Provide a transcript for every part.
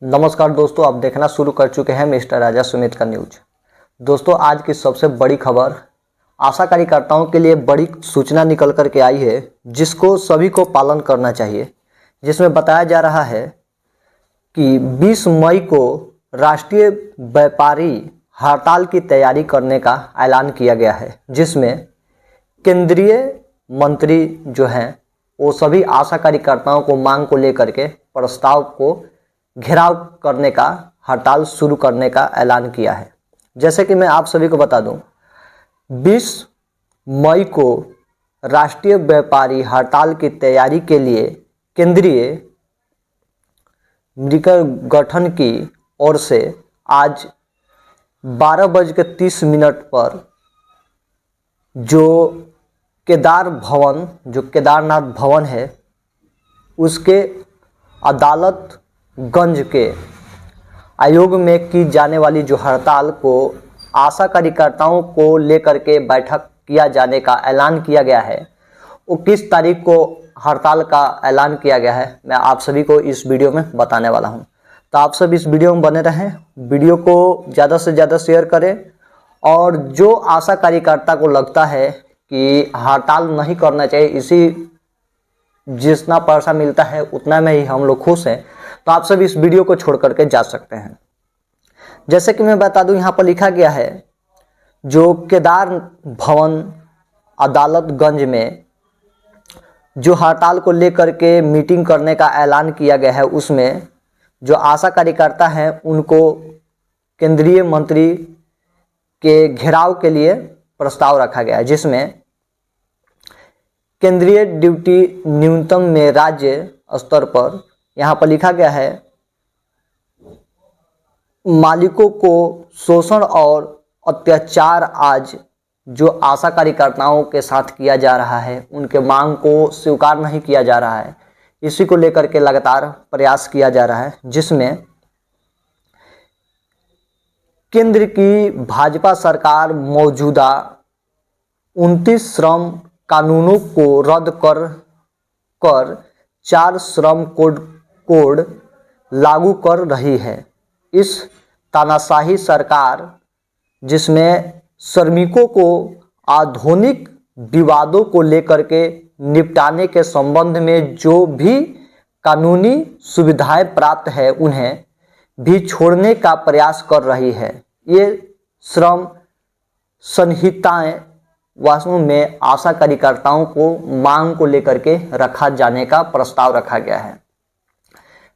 नमस्कार दोस्तों, आप देखना शुरू कर चुके हैं मिस्टर राजा सुमित का न्यूज। दोस्तों, आज की सबसे बड़ी खबर आशा कार्यकर्ताओं के लिए बड़ी सूचना निकल कर के आई है, जिसको सभी को पालन करना चाहिए। जिसमें बताया जा रहा है कि 20 मई को राष्ट्रीय व्यापारी हड़ताल की तैयारी करने का ऐलान किया गया है, जिसमें केंद्रीय मंत्री जो हैं वो सभी आशा कार्यकर्ताओं को मांग को लेकर के प्रस्ताव को घेराव करने का, हड़ताल शुरू करने का ऐलान किया है। जैसे कि मैं आप सभी को बता दूं, 20 मई को राष्ट्रीय व्यापारी हड़ताल की तैयारी के लिए केंद्रीय निकाय गठन की ओर से आज 12:30 पर जो केदारनाथ भवन है, उसके अदालत गंज के आयोग में की जाने वाली जो हड़ताल को आशा कार्यकर्ताओं को लेकर के बैठक किया जाने का ऐलान किया गया है। वो किस तारीख को हड़ताल का ऐलान किया गया है, मैं आप सभी को इस वीडियो में बताने वाला हूं। तो आप सब इस वीडियो में बने रहें, वीडियो को ज़्यादा से ज़्यादा शेयर करें। और जो आशा कार्यकर्ता को लगता है कि हड़ताल नहीं करना चाहिए, जितना पैसा मिलता है उतना में ही हम लोग खुश हैं, तो आप सब इस वीडियो को छोड़ करके जा सकते हैं। जैसे कि मैं बता दूं, यहाँ पर लिखा गया है जो केदार भवन अदालतगंज में जो हड़ताल को लेकर के मीटिंग करने का ऐलान किया गया है, उसमें जो आशा कार्यकर्ता हैं उनको केंद्रीय मंत्री के घेराव के लिए प्रस्ताव रखा गया है, जिसमें केंद्रीय ड्यूटी न्यूनतम में राज्य स्तर पर यहाँ पर लिखा गया है मालिकों को शोषण और अत्याचार आज जो आशा कार्यकर्ताओं के साथ किया जा रहा है, उनके मांग को स्वीकार नहीं किया जा रहा है। इसी को लेकर के लगातार प्रयास किया जा रहा है, जिसमें केंद्र की भाजपा सरकार मौजूदा 29 श्रम कानूनों को रद्द कर 4 श्रम कोड लागू कर रही है। इस तानाशाही सरकार, जिसमें श्रमिकों को आधुनिक विवादों को लेकर के निपटाने के संबंध में जो भी कानूनी सुविधाएं प्राप्त है, उन्हें भी छोड़ने का प्रयास कर रही है। ये श्रम संहिताएं वास्तव में आशा कार्यकर्ताओं को मांग को लेकर के रखा जाने का प्रस्ताव रखा गया है।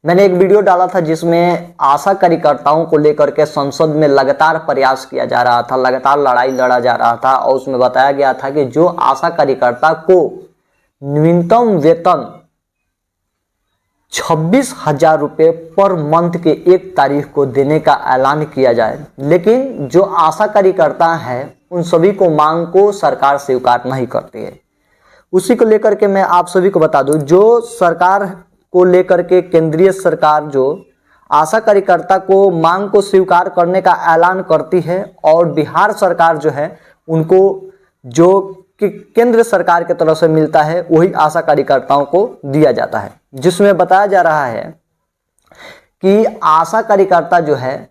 मैंने एक वीडियो डाला था जिसमें आशा कार्यकर्ताओं को लेकर के संसद में लगातार प्रयास किया जा रहा था, लगातार लड़ाई लड़ा जा रहा था, और उसमें बताया गया था कि जो आशा कार्यकर्ता को न्यूनतम वेतन 26,000 रुपये पर मंथ के 1 तारीख को देने का ऐलान किया जाए, लेकिन जो आशा कार्यकर्ता है उन सभी को मांग को सरकार स्वीकार नहीं करती है। उसी को लेकर के मैं आप सभी को बता दूं, जो सरकार को लेकर के केंद्रीय सरकार जो आशा कार्यकर्ता को मांग को स्वीकार करने का ऐलान करती है, और बिहार सरकार जो है उनको जो कि केंद्र सरकार की तरफ से मिलता है वही आशा कार्यकर्ताओं को दिया जाता है। जिसमें बताया जा रहा है कि आशा कार्यकर्ता जो है,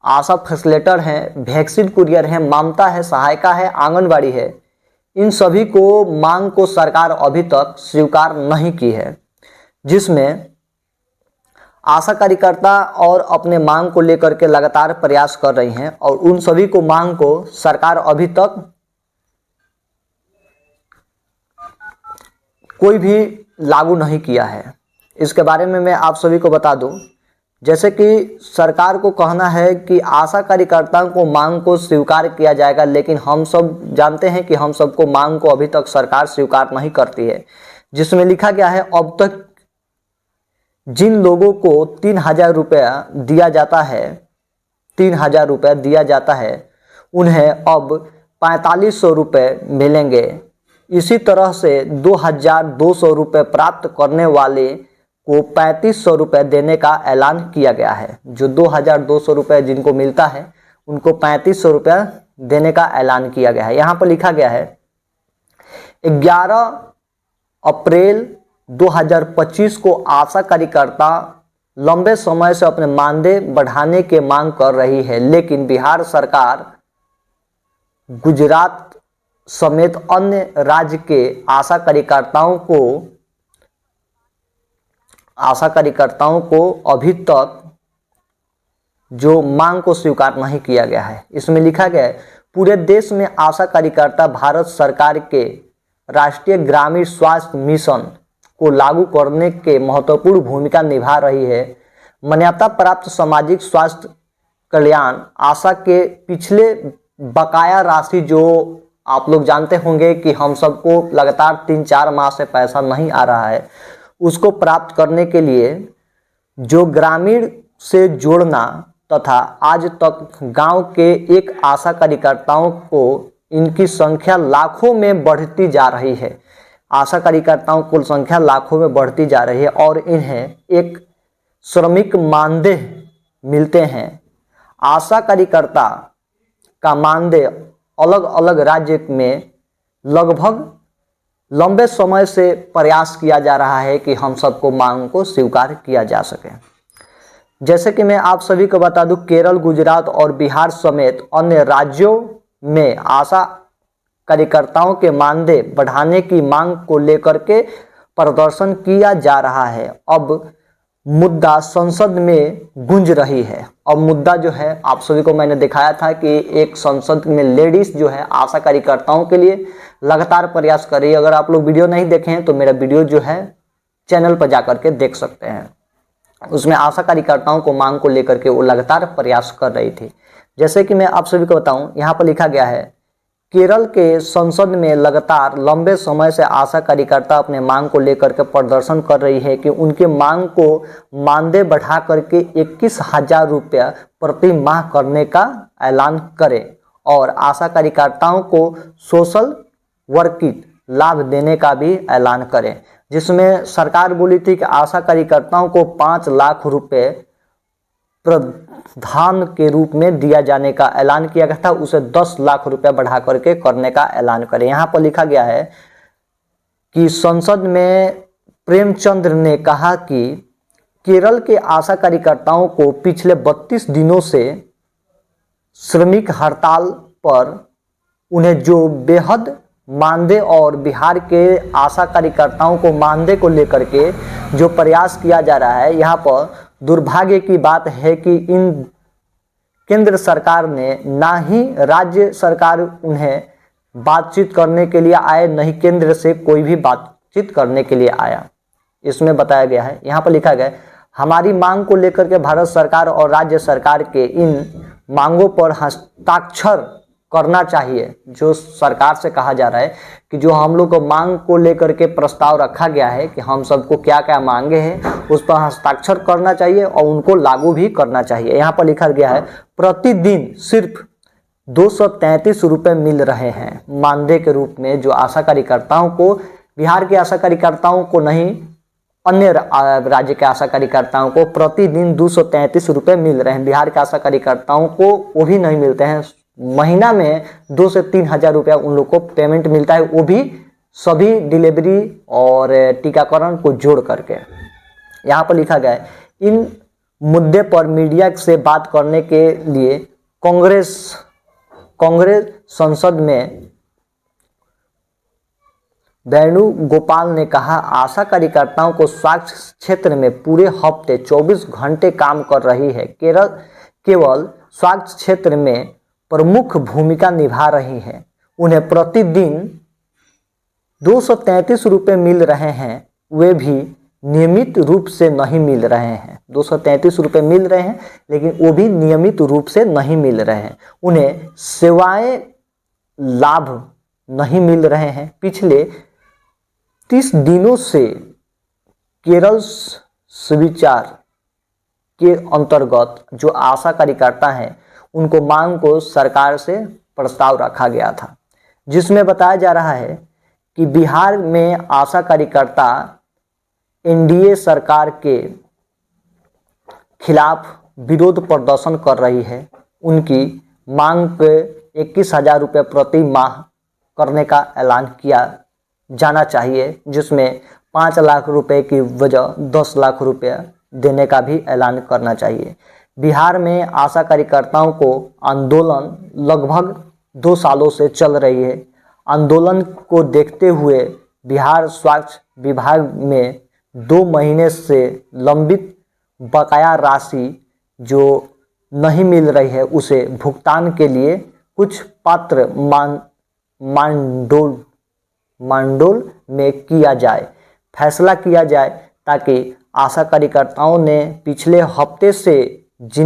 आशा फैसिलिटेटर हैं, वैक्सीन कुरियर हैं, ममता है, सहायिका है, आंगनबाड़ी है, इन सभी को मांग को सरकार अभी तक स्वीकार नहीं की है। जिसमें आशा कार्यकर्ता और अपने मांग को लेकर के लगातार प्रयास कर रही हैं, और उन सभी को मांग को सरकार अभी तक कोई भी लागू नहीं किया है। इसके बारे में मैं आप सभी को बता दूं, जैसे कि सरकार को कहना है कि आशा कार्यकर्ताओं को मांग को स्वीकार किया जाएगा, लेकिन हम सब जानते हैं कि हम सबको मांग को अभी तक सरकार स्वीकार नहीं करती है। जिसमें लिखा गया है अब तक जिन लोगों को 3,000 रुपया दिया जाता है, 3,000 रुपया दिया जाता है, उन्हें अब 4500 रुपये मिलेंगे। इसी तरह से 2,200 रुपये प्राप्त करने वाले को 3500 रुपये देने का ऐलान किया गया है। जो 2,200 रुपये जिनको मिलता है उनको 3500 रुपया देने का ऐलान किया गया है। यहाँ पर लिखा गया है 11 अप्रैल 2025 को आशा कार्यकर्ता लंबे समय से अपने मानदेय बढ़ाने की मांग कर रही है, लेकिन बिहार सरकार गुजरात समेत अन्य राज्य के आशा कार्यकर्ताओं को अभी तक जो मांग को स्वीकार नहीं किया गया है। इसमें लिखा गया है, पूरे देश में आशा कार्यकर्ता भारत सरकार के राष्ट्रीय ग्रामीण स्वास्थ्य मिशन को लागू करने के महत्वपूर्ण भूमिका निभा रही है। मान्यता प्राप्त सामाजिक स्वास्थ्य कल्याण आशा के पिछले बकाया राशि, जो आप लोग जानते होंगे कि हम सबको लगातार 3-4 माह से पैसा नहीं आ रहा है, उसको प्राप्त करने के लिए जो ग्रामीण से जोड़ना तथा आज तक गांव के एक आशा कार्यकर्ताओं को इनकी संख्या लाखों में बढ़ती जा रही है। आशा कार्यकर्ताओं की संख्या लाखों में बढ़ती जा रही है और इन्हें एक श्रमिक मानदेय मिलते हैं। आशा कार्यकर्ता का मानदेय अलग अलग राज्य में लगभग लंबे समय से प्रयास किया जा रहा है कि हम सबको मांग को स्वीकार किया जा सके। जैसे कि मैं आप सभी को बता दूं, केरल, गुजरात और बिहार समेत अन्य राज्यों में आशा कार्यकर्ताओं के मानदेय बढ़ाने की मांग को लेकर के प्रदर्शन किया जा रहा है। अब मुद्दा संसद में गूंज रही है। अब मुद्दा जो है, आप सभी को मैंने दिखाया था कि एक संसद में लेडीज जो है आशा कार्यकर्ताओं के लिए लगातार प्रयास कर रही है। अगर आप लोग वीडियो नहीं देखे हैं तो मेरा वीडियो जो है चैनल पर जाकर के देख सकते हैं। उसमें आशा कार्यकर्ताओं को मांग को लेकर के वो लगातार प्रयास कर रही थी। जैसे कि मैं आप सभी को बताऊं, यहाँ पर लिखा गया है, केरल के संसद में लगातार लंबे समय से आशा कार्यकर्ता अपने मांग को लेकर के प्रदर्शन कर रही है कि उनके मांग को मानदेय बढ़ा करके 21,000 रुपया प्रति माह करने का ऐलान करे और आशा कार्यकर्ताओं को सोशल वर्किंग लाभ देने का भी ऐलान करे, जिसमें सरकार बोली थी कि आशा कार्यकर्ताओं को 5 लाख रुपए प्रदान के रूप में दिया जाने का ऐलान किया गया था, उसे 10 लाख रुपया बढ़ा करके करने का ऐलान करें। यहाँ पर लिखा गया है कि संसद में प्रेमचंद्र ने कहा कि केरल के आशा कार्यकर्ताओं को पिछले 32 दिनों से श्रमिक हड़ताल पर उन्हें जो बेहद मानदेय और बिहार के आशा कार्यकर्ताओं को मानदेय को लेकर के जो प्रयास किया जा रहा है, यहाँ पर दुर्भाग्य की बात है कि इन केंद्र सरकार ने ना ही राज्य सरकार उन्हें बातचीत करने के लिए आए, नहीं केंद्र से कोई भी बातचीत करने के लिए आया। इसमें बताया गया है, यहाँ पर लिखा गया है, हमारी मांग को लेकर के भारत सरकार और राज्य सरकार के इन मांगों पर हस्ताक्षर करना चाहिए। जो सरकार से कहा जा रहा है कि जो हम लोग को मांग को लेकर के प्रस्ताव रखा गया है कि हम सबको क्या क्या मांगे हैं, उस पर हस्ताक्षर करना चाहिए और उनको लागू भी करना चाहिए। यहाँ पर लिखा गया है, प्रतिदिन सिर्फ 233 रुपये मिल रहे हैं मानदेय के रूप में, जो आशा कार्यकर्ताओं को, बिहार के आशा कार्यकर्ताओं को नहीं, अन्य राज्य के आशा कार्यकर्ताओं को प्रतिदिन 233 रुपये मिल रहे हैं। बिहार के आशा कार्यकर्ताओं को वो भी नहीं मिलते हैं। महीना में 2 से 3 हज़ार रुपया उन लोग को पेमेंट मिलता है, वो भी सभी डिलीवरी और टीकाकरण को जोड़ करके। यहाँ पर लिखा गया है, इन मुद्दे पर मीडिया से बात करने के लिए कांग्रेस संसद में वेणुगोपाल ने कहा, आशा कार्यकर्ताओं को स्वास्थ्य क्षेत्र में पूरे हफ्ते 24 घंटे काम कर रही है। केवल स्वास्थ्य क्षेत्र में प्रमुख भूमिका निभा रही हैं। उन्हें प्रतिदिन 233 रुपये मिल रहे हैं, वे भी नियमित रूप से नहीं मिल रहे हैं। 233 रुपये मिल रहे हैं, लेकिन वो भी नियमित रूप से नहीं मिल रहे हैं। उन्हें सेवाएं लाभ नहीं मिल रहे हैं। पिछले 30 दिनों से केरल सुविचार के अंतर्गत जो आशा कार्यकर्ता हैं, उनको मांग को सरकार से प्रस्ताव रखा गया था, जिसमें बताया जा रहा है कि बिहार में आशा कार्यकर्ता एनडीए सरकार के खिलाफ विरोध प्रदर्शन कर रही है। उनकी मांग पे 21,000 रुपये प्रति माह करने का ऐलान किया जाना चाहिए, जिसमें 5 लाख रुपए की वजह 10 लाख रुपया देने का भी ऐलान करना चाहिए। बिहार में आशा कार्यकर्ताओं को आंदोलन लगभग 2 सालों से चल रही है। आंदोलन को देखते हुए बिहार स्वास्थ्य विभाग में 2 महीने से लंबित बकाया राशि जो नहीं मिल रही है उसे भुगतान के लिए कुछ पात्र मांडोल में किया जाए, फैसला किया जाए, ताकि आशा कार्यकर्ताओं ने पिछले हफ्ते से जिन